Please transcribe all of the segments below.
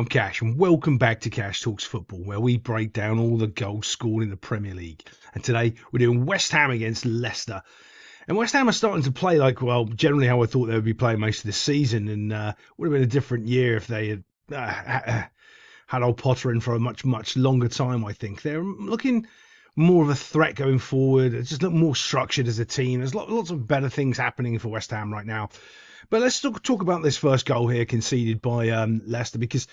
I'm Cash, and welcome back to Cash Talks Football, where we break down all the goals scored in the Premier League. And today we're doing West Ham against Leicester. And West Ham are starting to play like, well, generally how I thought they would be playing most of the season, and would have been a different year if they had had old Potter in for a much, much longer time, I think. They're looking more of a threat going forward. It's just a little more structured as a team. There's lots of better things happening for West Ham right now. But let's talk about this first goal here conceded by Leicester, because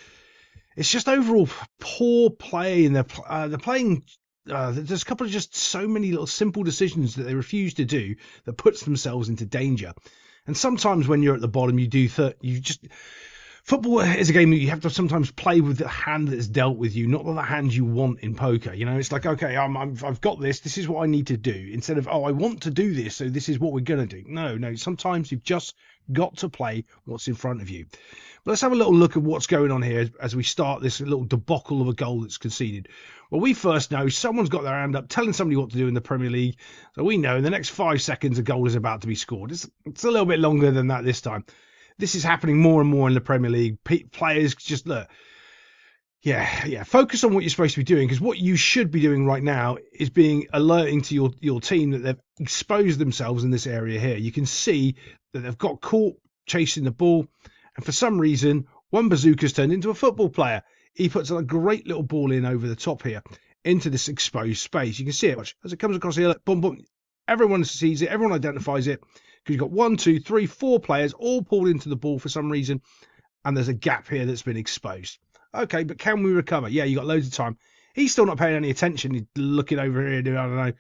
it's just overall poor play, and they're playing. There's a couple of just so many little simple decisions that they refuse to do that puts themselves into danger. And sometimes when you're at the bottom, football is a game that you have to sometimes play with the hand that's dealt with you, not the hand you want in poker. You know, it's like, okay, I've got this. This is what I need to do. Instead of, I want to do this, so this is what we're going to do. No. Sometimes you've just got to play what's in front of you. But let's have a little look at what's going on here as we start this little debacle of a goal that's conceded. Well, we first know someone's got their hand up telling somebody what to do in the Premier League. So we know in the next 5 seconds a goal is about to be scored. It's a little bit longer than that this time. This is happening more and more in the Premier League. Players just look. Yeah. Focus on what you're supposed to be doing, because what you should be doing right now is alerting to your team that they've exposed themselves in this area here. You can see that they've got caught chasing the ball, and for some reason, one bazooka's turned into a football player. He puts a great little ball in over the top here into this exposed space. You can see it as it comes across here. Boom, boom. Everyone sees it. Everyone identifies it. Because you've got 1, 2, 3, 4 players all pulled into the ball for some reason, and there's a gap here that's been exposed. Okay, but can we recover? Yeah, you got loads of time. He's still not paying any attention. He's looking over here, I don't know,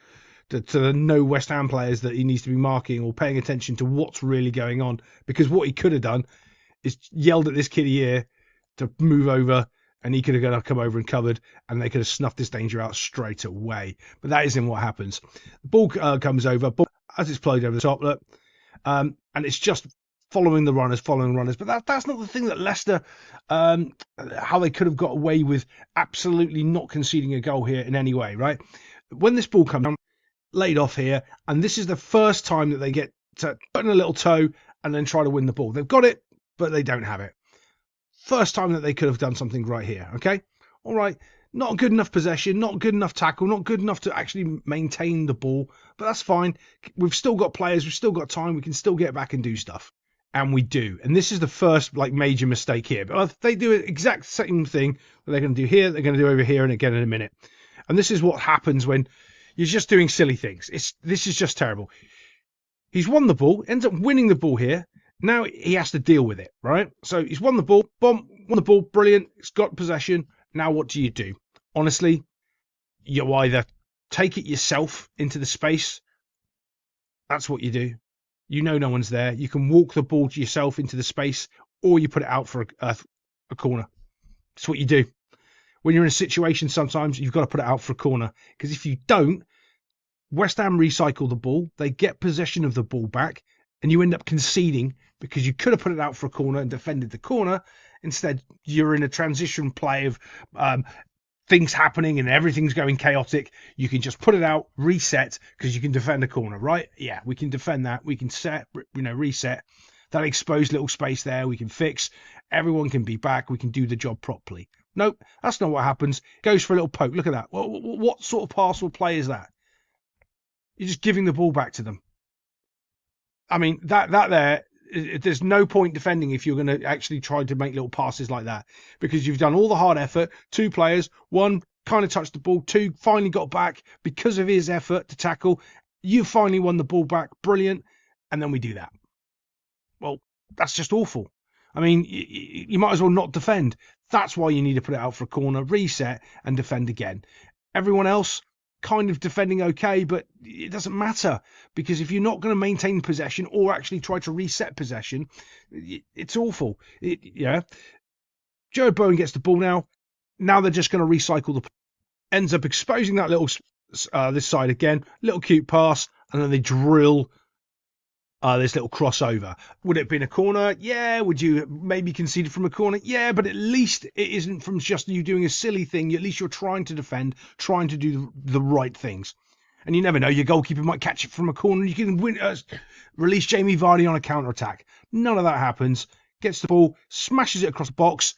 to the no West Ham players that he needs to be marking or paying attention to what's really going on. Because what he could have done is yelled at this kiddie here to move over, and he could have come over and covered, and they could have snuffed this danger out straight away. But that isn't what happens. The ball comes over, but as it's played over the top, look, and it's just following runners. But that's not the thing that Leicester, how they could have got away with absolutely not conceding a goal here in any way, right? When this ball comes down, laid off here, and this is the first time that they get to put in a little toe and then try to win the ball. They've got it, but they don't have it. First time that they could have done something right here, okay? All right, not good enough possession, not good enough tackle, not good enough to actually maintain the ball, but that's fine. We've still got players, we've still got time, we can still get back and do stuff. And we do. And this is the first major mistake here. But they do the exact same thing that they're going to do here, they're going to do over here, and again in a minute. And this is what happens when you're just doing silly things. This is just terrible. He's won the ball, ends up winning the ball here. Now he has to deal with it, right? So he's won the ball, won the ball, brilliant. He's got possession. Now what do you do? Honestly, you either take it yourself into the space. That's what you do. You know no one's there. You can walk the ball to yourself into the space, or you put it out for a corner. That's what you do. When you're in a situation, sometimes you've got to put it out for a corner, because if you don't, West Ham recycle the ball. They get possession of the ball back, and you end up conceding because you could have put it out for a corner and defended the corner. Instead, you're in a transition play of things happening and everything's going chaotic. You can just put it out, reset, because you can defend a corner, right? Yeah, we can defend that. We can reset that exposed little space there. We can fix. Everyone can be back. We can do the job properly. Nope, that's not what happens. Goes for a little poke. Look at that. What sort of parcel play is that? You're just giving the ball back to them. I mean, that there, there's no point defending if you're going to actually try to make little passes like that, because you've done all the hard effort. 2 players, 1 kind of touched the ball, 2 finally got back because of his effort to tackle. You finally won the ball back, brilliant, and then we do that. Well, that's just awful. I mean, you might as well not defend. That's why you need to put it out for a corner, reset, and defend again. Everyone else kind of defending okay, but it doesn't matter, because if you're not going to maintain possession or actually try to reset possession, it's awful. Joe Bowen gets the ball now they're just going to recycle ends up exposing that little this side again, little cute pass, and then they drill this little crossover. Would it have been a corner? Yeah. Would you maybe concede from a corner? Yeah, but at least it isn't from just you doing a silly thing. At least you're trying to defend, trying to do the right things. And you never know, your goalkeeper might catch it from a corner. You can release Jamie Vardy on a counter-attack. None of that happens. Gets the ball, smashes it across the box.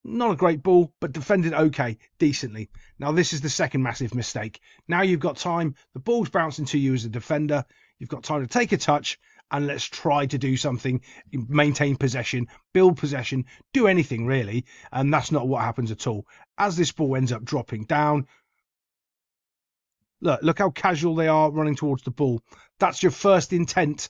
Not a great ball, but defended okay, decently. Now this is the second massive mistake. Now you've got time, the ball's bouncing to you as a defender, you've got time to take a touch, and let's try to do something, maintain possession, build possession, do anything really, and that's not what happens at all. As this ball ends up dropping down, look how casual they are running towards the ball. That's your first intent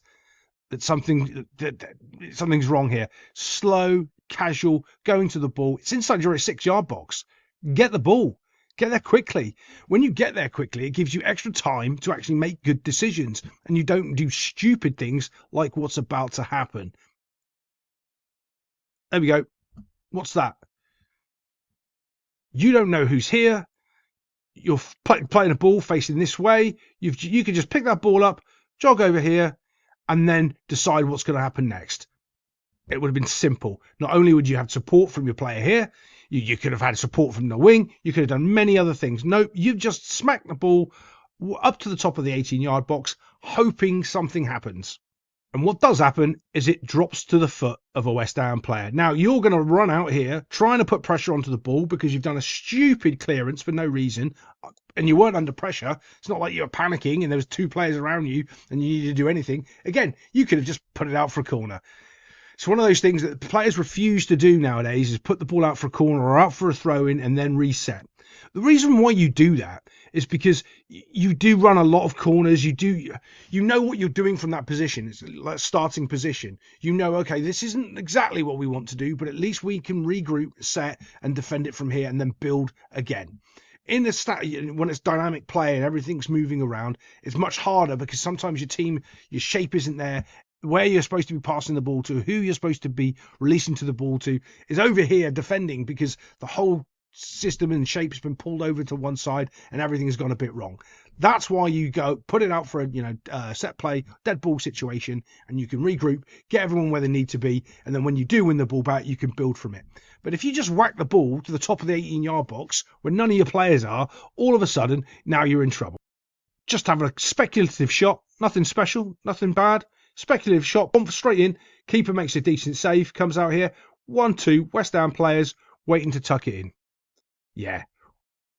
that something's wrong here. Slow, casual, going to the ball. It's inside your 6-yard box. Get the ball. Get there quickly. When you get there quickly, it gives you extra time to actually make good decisions, and you don't do stupid things like what's about to happen. There we go. What's that? You don't know who's here. You're playing a ball facing this way. You can just pick that ball up, jog over here, and then decide what's going to happen next. It would have been simple. Not only would you have support from your player here, you could have had support from the wing, you could have done many other things. Nope, you've just smacked the ball up to the top of the 18-yard box, hoping something happens. And what does happen is it drops to the foot of a West Ham player. Now, you're going to run out here trying to put pressure onto the ball because you've done a stupid clearance for no reason, and you weren't under pressure. It's not like you were panicking and there was 2 players around you and you needed to do anything. Again, you could have just put it out for a corner. It's one of those things that players refuse to do nowadays, is put the ball out for a corner or out for a throw-in and then reset. The reason why you do that is because you do run a lot of corners. You know what you're doing from that position. It's like a starting position. You know, okay, this isn't exactly what we want to do, but at least we can regroup, set, and defend it from here and then build again. In the when it's dynamic play and everything's moving around, it's much harder because sometimes your shape isn't there. Where you're supposed to be passing the ball to, who you're supposed to be releasing to the ball to, is over here defending because the whole system and shape has been pulled over to one side and everything's gone a bit wrong. That's why you go put it out for a set play, dead ball situation, and you can regroup, get everyone where they need to be, and then when you do win the ball back, you can build from it. But if you just whack the ball to the top of the 18-yard box where none of your players are, all of a sudden now you're in trouble. Just have a speculative shot, nothing special, nothing bad. Speculative shot, bump straight in, keeper makes a decent save, comes out here, 1-2, West Ham players waiting to tuck it in. Yeah,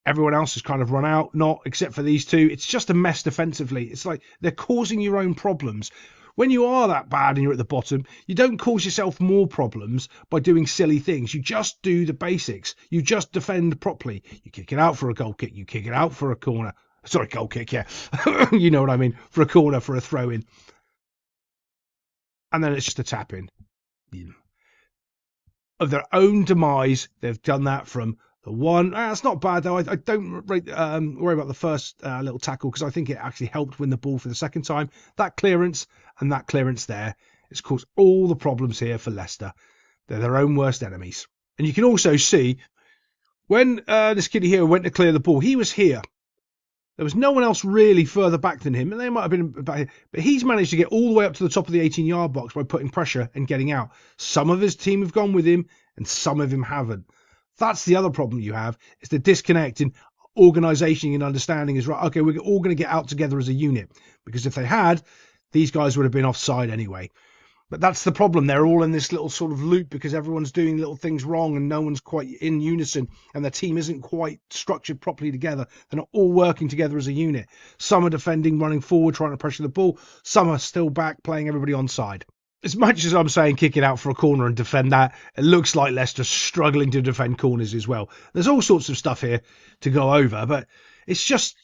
everyone else has kind of run out, not except for these 2. It's just a mess defensively. It's like they're causing your own problems. When you are that bad and you're at the bottom, you don't cause yourself more problems by doing silly things. You just do the basics. You just defend properly. You kick it out for a goal kick. You kick it out for a corner. Sorry, goal kick, yeah. You know what I mean. For a corner, for a throw-in. And then it's just a tap in. Of their own demise, they've done that from the one. That's not bad, though. I don't worry about the first little tackle because I think it actually helped win the ball for the second time. That clearance and that clearance there, it's caused all the problems here for Leicester. They're their own worst enemies. And you can also see when this kiddie here went to clear the ball, he was here. There was no one else really further back than him, and they might have been back here. But he's managed to get all the way up to the top of the 18-yard box by putting pressure and getting out. Some of his team have gone with him, and some of him haven't. That's the other problem you have, is the disconnect in organisation and understanding is, right, okay, we're all going to get out together as a unit. Because if they had, these guys would have been offside anyway. But that's the problem. They're all in this little sort of loop because everyone's doing little things wrong and no one's quite in unison and the team isn't quite structured properly together. They're not all working together as a unit. Some are defending, running forward, trying to pressure the ball. Some are still back, playing everybody onside. As much as I'm saying kick it out for a corner and defend that, it looks like Leicester's struggling to defend corners as well. There's all sorts of stuff here to go over, but it's just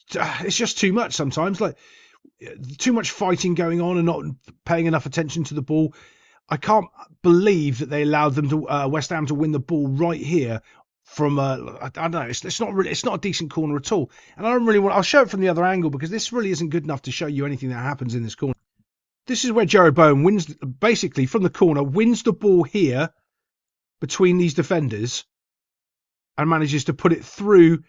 too much sometimes. Like, too much fighting going on and not paying enough attention to the ball. I can't believe that they allowed them to West Ham to win the ball right here from I don't know. It's not a decent corner at all. And I don't really want. I'll show it from the other angle because this really isn't good enough to show you anything that happens in this corner. This is where Jared Bowen wins, basically from the corner, wins the ball here between these defenders and manages to put it through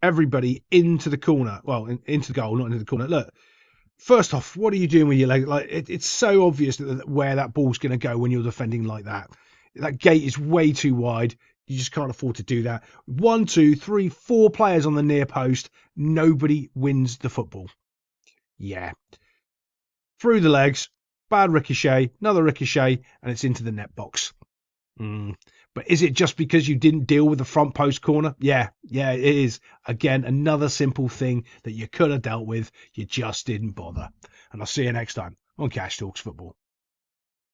everybody into the corner. Well, into the goal, not into the corner. Look, first off, what are you doing with your leg? Like, it's so obvious that where that ball's going to go when you're defending like that. That gate is way too wide. You just can't afford to do that. 1, 2, 3, 4 players on the near post. Nobody wins the football. Yeah. Through the legs. Bad ricochet. Another ricochet. And it's into the net box. But is it just because you didn't deal with the front post corner? Yeah, it is. Again, another simple thing that you could have dealt with. You just didn't bother. And I'll see you next time on Cash Talks Football.